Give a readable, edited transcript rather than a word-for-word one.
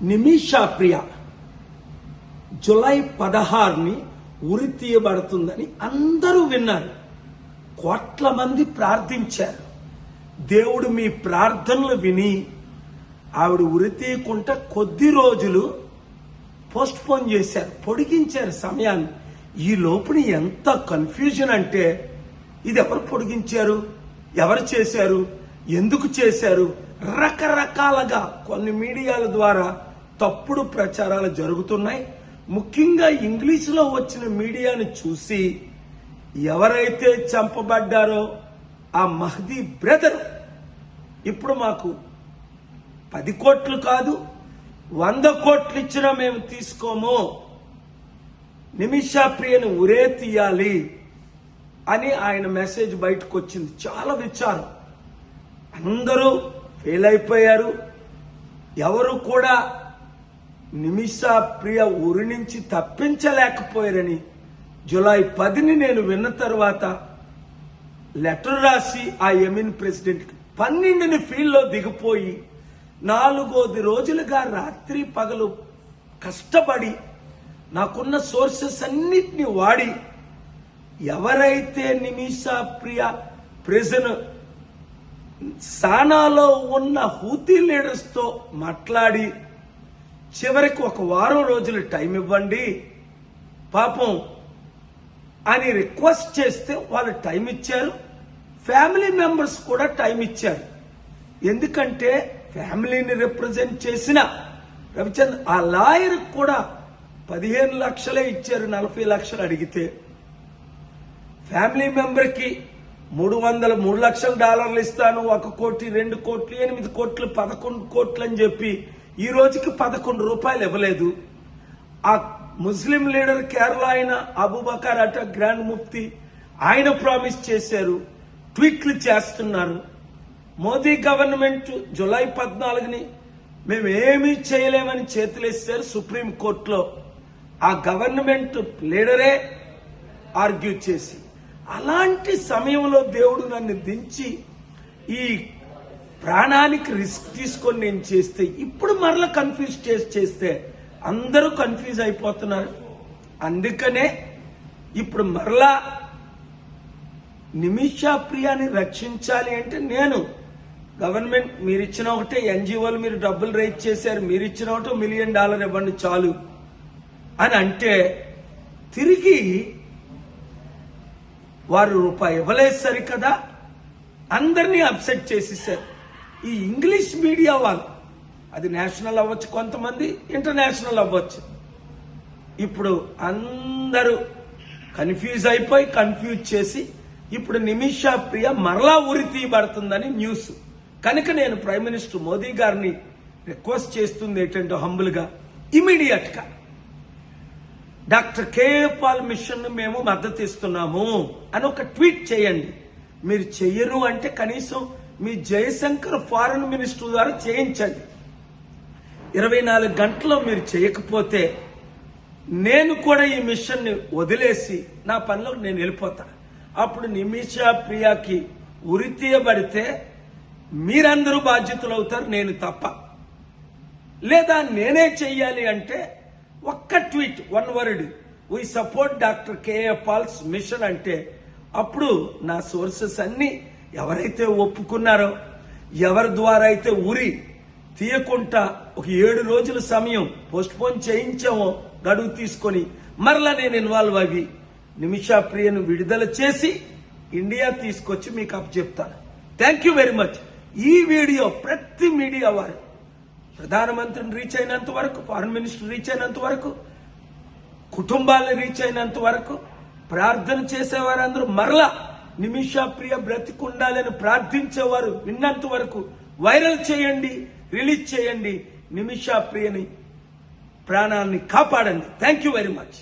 నిమిషా ప్రియ July 16ని ఉరి తీయబడుతుందని అందరూ విన్నారు. కోట్ల మంది ప్రార్థించారు. దేవుడు మీ ప్రార్థనలు విని ఆవిడ ఉరి తీయకుండా కొద్ది రోజులు పోస్ట్ పోన్ చేశారు, పొడిగించారు సమయాన్ని. ఈ లోపుని ఎంత కన్ఫ్యూజన్ అంటే ఇది ఎవరు పొడిగించారు, ఎవరు చేశారు, ఎందుకు చేశారు, రకరకాలుగా కొన్ని మీడియాల ద్వారా తప్పుడు ప్రచారాలు జరుగుతున్నాయి. ముఖ్యంగా ఇంగ్లీష్లో వచ్చిన మీడియాను చూసి ఎవరైతే చంపబడ్డారో ఆ మహదీ బ్రదర్ ఇప్పుడు మాకు 10 కోట్లు కాదు 100 కోట్లు ఇచ్చినా మేము తీసుకోము, నిమిషా ప్రియను ఉరే తీయాలి అని ఆయన మెసేజ్ బయటకు వచ్చింది. చాలా విచారం. అందరూ ఫెయిల్ అయిపోయారు. ఎవరు కూడా నిమిషా ప్రియ ఉరి నుంచి తప్పించలేకపోయారని జూలై 10ని నేను విన్న తర్వాత లెటర్ రాసి ఆ యమీన్ ప్రెసిడెంట్కి 12ని ఫీల్డ్లో దిగిపోయి 4 రోజులుగా రాత్రి పగలు కష్టపడి నాకున్న సోర్సెస్ అన్నిటిని వాడి ఎవరైతే నిమిషా ప్రియ ప్రిజన్ సానాలో ఉన్న హూతీ లీడర్స్తో మాట్లాడి చివరికి 1 వారం రోజులు టైం ఇవ్వండి పాపం అని రిక్వెస్ట్ చేస్తే వాళ్ళు టైం ఇచ్చారు. ఫ్యామిలీ మెంబర్స్ కూడా టైం ఇచ్చారు. ఎందుకంటే ఫ్యామిలీని రిప్రజెంట్ చేసిన రవిచంద్ర ఆ లాయర్ కూడా 15 లక్షలే ఇచ్చారు. 40 లక్షలు అడిగితే ఫ్యామిలీ మెంబర్కి $3 లక్షల ఇస్తాను, 1 కోటి 2 కోట్లు 8 కోట్లు 11 కోట్లు అని చెప్పి ఈ రోజుకి 11 రూపాయలు ఇవ్వలేదు. ఆ ముస్లిం లీడర్ కేరళ ఆయన అబూబకర్ అట గ్రాండ్ ముఫ్తీ ఆయన ప్రామిస్ చేశారు, ట్వీట్లు చేస్తున్నారు. మోదీ గవర్నమెంట్ జూలై 14ని మేము ఏమీ చేయలేమని చేతులేస్తారు సుప్రీం కోర్టులో. ఆ గవర్నమెంట్ లీడరే ఆర్గ్యూ చేసి అలాంటి సమయంలో దేవుడు నన్ను దించి ఈ ప్రాణానికి రిస్క్ తీసుకొని నేను చేస్తే ఇప్పుడు మరలా కన్ఫ్యూజ్ చేస్తే అందరూ కన్ఫ్యూజ్ అయిపోతున్నారు. అందుకనే ఇప్పుడు మరలా నిమిషా ప్రియాని రక్షించాలి అంటే నేను గవర్నమెంట్ మీరు ఇచ్చిన ఒకటే, ఎన్జిఓలు మీరు డబ్బులు రైజ్ చేశారు, మీరు ఇచ్చిన ఒకటి $1 మిలియన్ ఇవ్వండి చాలు అని అంటే తిరిగి వారు రూపాయి ఇవ్వలేదు సరికదా, అందరినీ అప్సెట్ చేసేసారు. ఈ ఇంగ్లీష్ మీడియా వాళ్ళు, అది నేషనల్ అవ్వచ్చు, కొంతమంది ఇంటర్నేషనల్ అవ్వచ్చు, ఇప్పుడు అందరూ కన్ఫ్యూజ్ అయిపోయి కన్ఫ్యూజ్ చేసి ఇప్పుడు నిమిషా ప్రియ మరలా ఉరి తీయబడుతుందని న్యూస్. కనుక నేను ప్రైమ్ మినిస్టర్ మోదీ గారిని రిక్వెస్ట్ చేస్తుంది ఏంటంటే హంబుల్గా ఇమీడియట్ గా డాక్టర్ కేఏ పాల్ మిషన్ ను మేము మద్దతు ఇస్తున్నాము అని ఒక ట్వీట్ చేయండి. మీరు చెయ్యరు అంటే కనీసం మీ జయశంకర్ ఫారెన్ మినిస్టర్ ద్వారా చేయించండి. 24 గంటల్లో మీరు చేయకపోతే నేను కూడా ఈ మిషన్ ని వదిలేసి నా పనిలోకి నేను వెళ్ళిపోతా. అప్పుడు నిమిషా ప్రియాకి ఉరి తీయబడితే మీరందరూ బాధ్యతలు అవుతారు, నేను తప్ప. లేదా నేనే చెయ్యాలి అంటే ఒక్క tweet, 1 word, we support doctor KA Paul's mission అంటే అప్పుడు నా సోర్సెస్ అన్ని ఎవరైతే ఒప్పుకున్నారో, ఎవరి ద్వారా అయితే ఉరి తీయకుండా ఒక 7 రోజుల సమయం పోస్ట్ పోన్ చేయించామో గడువు తీసుకొని మరలా నేను ఇన్వాల్వ్ అవి నిమిషా ప్రియను విడుదల చేసి ఇండియా తీసుకొచ్చి మీకు అప్పచెప్తాను. Thank you very much. ఈ వీడియో ప్రతి మీడియా వారు ప్రధానమంత్రిని రీచ్ అయినంత వరకు, ఫారెన్ మినిస్టర్ రీచ్ అయినంత వరకు, కుటుంబాలను రీచ్ అయినంత వరకు, ప్రార్థన చేసేవారందరూ మరలా నిమిషా ప్రియ బ్రతికుండాలని ప్రార్థించేవారు విన్నంత వరకు వైరల్ చేయండి, రిలీజ్ చేయండి. నిమిషా ప్రియని ప్రాణాన్ని కాపాడండి. Thank you very much.